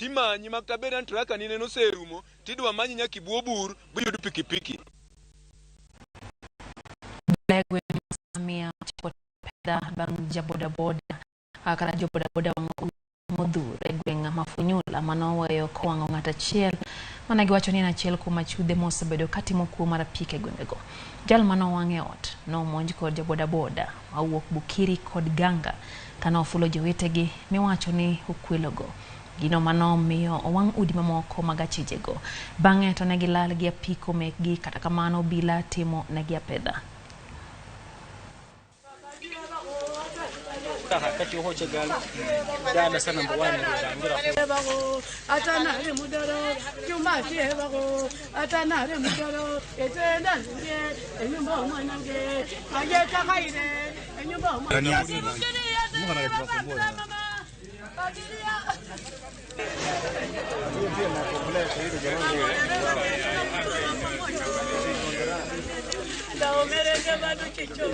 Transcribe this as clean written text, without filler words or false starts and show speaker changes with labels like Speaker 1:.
Speaker 1: timanyi makabera ntraka nine no serumo tidwa manyi nyaki buobur buyudu pikipiki
Speaker 2: Legwe Samia chipoteda bang jaboda boda akara jaboda boda modhure gwenga mafunyula manoweyo kowango ng'ata chiel managi wacho ni achiel kuom achudhe mosebedo katimo kuo mar pike gwengego. Jal mano wang'e ot no monj kod jaboda boda awuok Bukiri kod Ganga kana ofulo jowetegi miwacho ni okwelogo gino mano miyo owang' udi mamoko mag achijego bang'e to ne gilal gi apiko mekgi kata kamano bila timo negi apedha.
Speaker 3: Kati hoje gala sana mbwani
Speaker 4: bago atana re mudaro juma tie bago atana re mudaro etenda nge enyumba mwanange aje takaire enyumba mwanange mwana kufumbua Daomere ke badu chicho